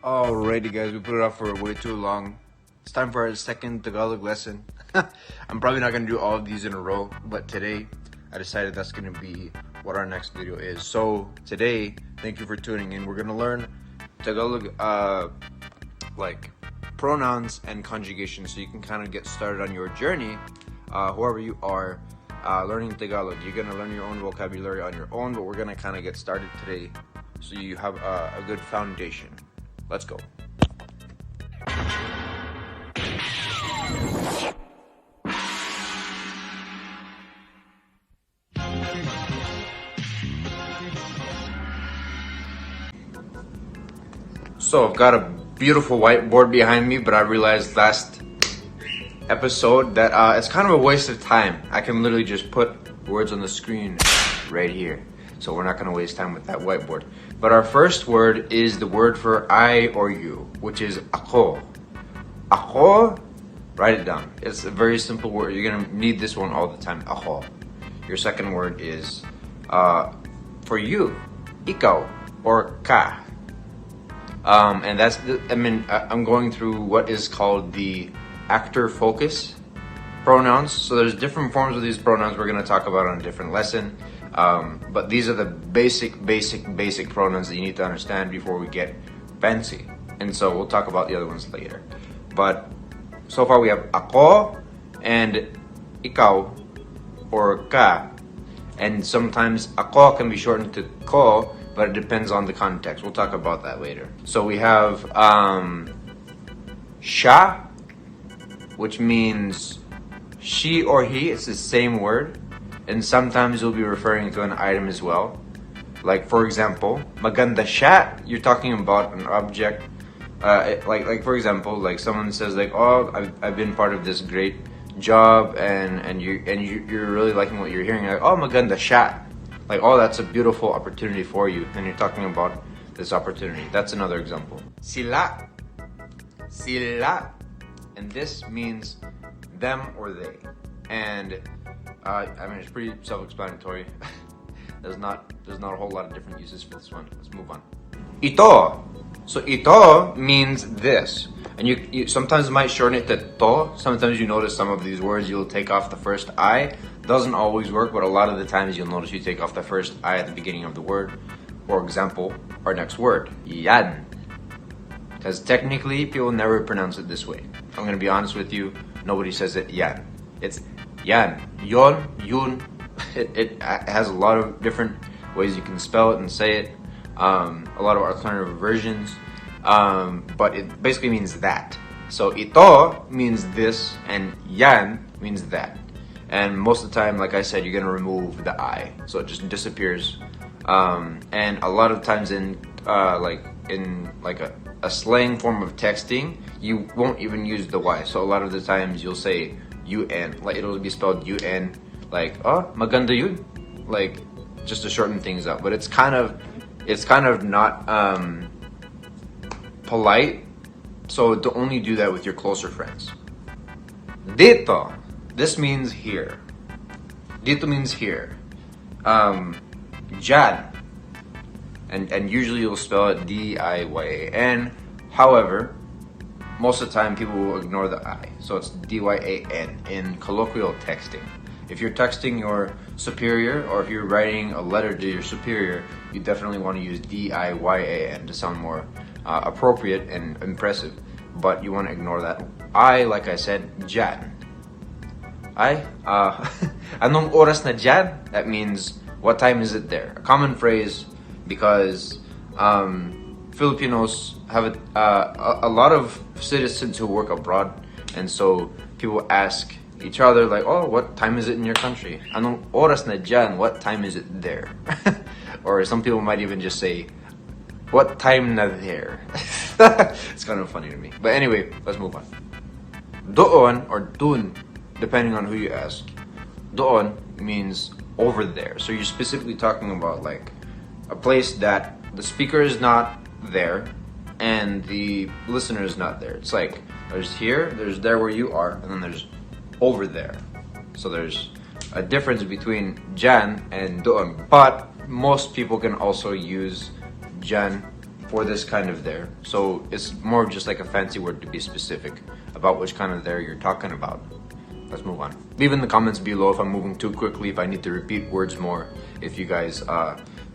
Alrighty guys, we put it off for way too long. It's time for our second Tagalog lesson. I'm probably not going to do all of these in a row, but today I decided that's going to be what our next video is. So today, thank you for tuning in. We're going to learn Tagalog like pronouns and conjugation, so you can kind of get started on your journey, whoever you are, learning Tagalog. You're going to learn your own vocabulary on your own, but we're going to kind of get started today so you have a good foundation. Let's go. So I've got a beautiful whiteboard behind me, but I realized last episode that it's kind of a waste of time. I can literally just put words on the screen right here. So we're not going to waste time with that whiteboard. But our first word is the word for I or you, which is ako. Ako, write it down. It's a very simple word. You're going to need this one all the time, ako. Your second word is for you, ikaw or ka. And that's, I'm going through what is called the actor focus pronouns. So there's different forms of these pronouns we're going to talk about on a different lesson. But these are the basic pronouns that you need to understand before we get fancy. And so we'll talk about the other ones later. But so far we have ako and ikaw or ka. And sometimes ako can be shortened to ko, but it depends on the context. We'll talk about that later. So we have siya, which means she or he. It's the same word. And sometimes you'll be referring to an item as well. Like for example, maganda siya, you're talking about an object. Like for example, like someone says like, oh, I've been part of this great job, and you're really liking what you're hearing. Like, oh, maganda siya. Like, oh, that's a beautiful opportunity for you. And you're talking about this opportunity. That's another example. Sila. Sila. And this means them or they. And it's pretty self-explanatory. There's not a whole lot of different uses for this one. Let's move on. Ito. So ito means this, and you sometimes might shorten it to to. Sometimes you notice some of these words you'll take off the first I. Doesn't always work, but a lot of the times you'll notice you take off the first I at the beginning of the word. For example, our next word, yan. Because technically, people never pronounce it this way. I'm gonna be honest with you. Nobody says it yan. It's yan, yon, yun. It has a lot of different ways you can spell it and say it. A lot of alternative versions. But it basically means that. So ito means this, and yan means that. And most of the time, like I said, you're gonna remove the I, so it just disappears. And a lot of times in a slang form of texting, you won't even use the Y. So a lot of the times you'll say UN, like it'll be spelled UN, like oh maganda yun, like just to shorten things up. But it's kind of not polite, so to only do that with your closer friends. Dito, this means here. Dito means here. Jan, and usually you'll spell it D-I-Y-A-N. However, most of the time people will ignore the I, so it's D-Y-A-N in colloquial texting. If you're texting your superior, or if you're writing a letter to your superior, you definitely want to use D-I-Y-A-N to sound more appropriate and impressive. But you want to ignore that I, like I said, Jan. Anong oras na dyan? That means, what time is it there? A common phrase because Filipinos have a lot of citizens who work abroad, and so people ask each other like, oh, what time is it in your country? Anong oras na dyan? What time is it there? Or some people might even just say, what time na there? It's kind of funny to me. But anyway, let's move on. Doon or dun, depending on who you ask. Doon means over there. So you're specifically talking about like a place that the speaker is not there and the listener is not there. It's like there's here, there's there where you are, and then there's over there. So there's a difference between Jan and Doon. But most people can also use Jan for this kind of there. So it's more of just like a fancy word to be specific about which kind of there you're talking about. Let's move on. Leave in the comments below if I'm moving too quickly, if I need to repeat words more, if you guys,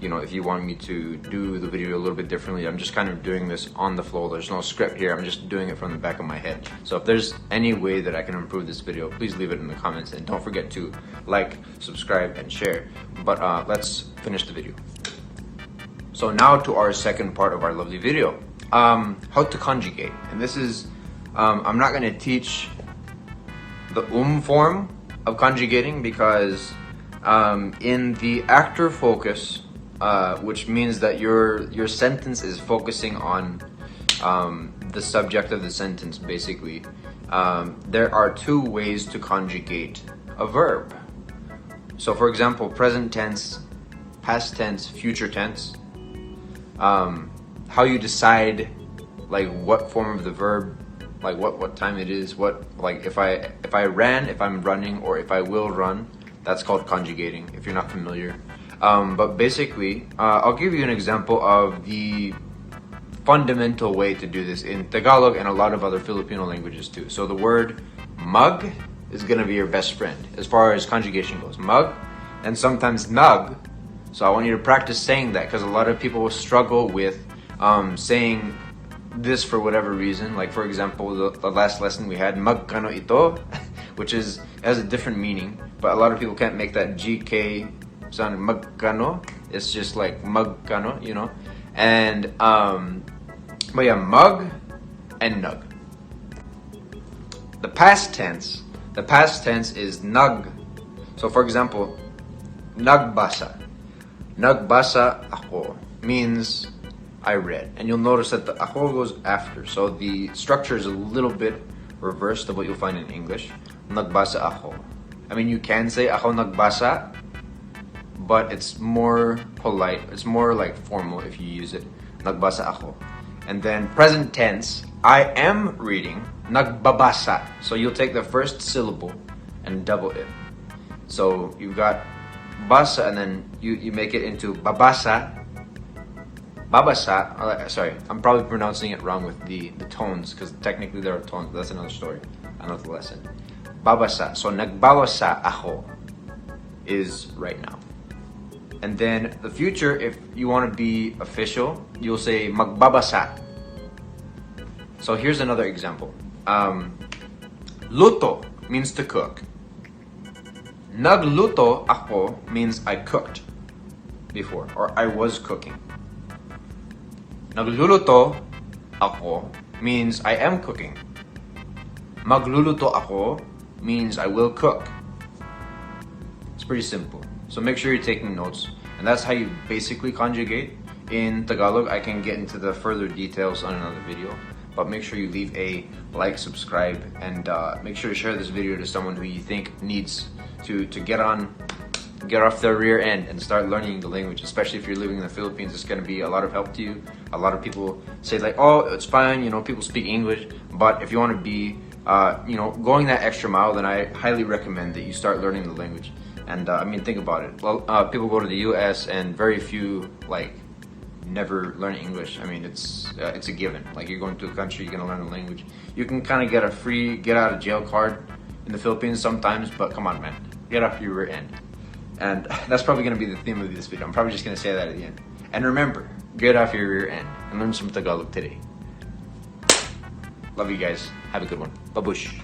if you want me to do the video a little bit differently. I'm just kind of doing this on the flow. There's no script here. I'm just doing it from the back of my head. So if there's any way that I can improve this video, please leave it in the comments, and don't forget to like, subscribe, and share. But let's finish the video. So now to our second part of our lovely video, how to conjugate. And this is, I'm not going to teach the form of conjugating because in the actor focus, which means that your sentence is focusing on the subject of the sentence, basically, there are two ways to conjugate a verb. So for example, present tense, past tense, future tense, how you decide like what form of the verb, like what time it is, what, like if I ran, if I'm running, or if I will run, that's called conjugating, if you're not familiar. But basically, I'll give you an example of the fundamental way to do this in Tagalog and a lot of other Filipino languages too. So the word mug is gonna be your best friend as far as conjugation goes. Mug, and sometimes nug. So I want you to practice saying that, because a lot of people will struggle with saying this for whatever reason. Like for example, the last lesson we had, magkano ito, which has a different meaning, but a lot of people can't make that GK sound magkano. It's just like magkano, you know. And but yeah, mug and nug. The past tense is nag. So for example, nagbasa. Nagbasa ako means I read, and you'll notice that the ako goes after, so the structure is a little bit reversed of what you'll find in English. Nagbasa ako. I mean, you can say ako nagbasa, but it's more polite, it's more like formal if you use it. Nagbasa ako. And then present tense, I am reading, nagbabasa. So you'll take the first syllable and double it. So you've got basa, and then you make it into babasa. Babasa, sorry, I'm probably pronouncing it wrong with the tones, because technically there are tones, but that's another story, another lesson. Babasa, so nagbabasa ako is right now. And then the future, if you want to be official, you'll say magbabasa. So here's another example. Luto means to cook. Nagluto ako means I cooked before, or I was cooking. Nagluluto ako means I am cooking. Magluluto ako means I will cook. It's pretty simple. So make sure you're taking notes. And that's how you basically conjugate in Tagalog. I can get into the further details on another video. But make sure you leave a like, subscribe, and make sure to share this video to someone who you think needs to get off their rear end and start learning the language. Especially if you're living in the Philippines, it's going to be a lot of help to you. A lot of people say like, oh, it's fine, you know, people speak English. But if you want to be, going that extra mile, then I highly recommend that you start learning the language. And I mean, think about it. Well, people go to the US and very few never learn English. I mean, it's a given. Like, you're going to a country, you're gonna learn the language. You can kind of get a free get out of jail card in the Philippines sometimes, but come on, man, get off your rear end. And that's probably gonna be the theme of this video. I'm probably just gonna say that at the end. And remember, get off your rear end and learn some Tagalog today. Love you guys. Have a good one. Babush.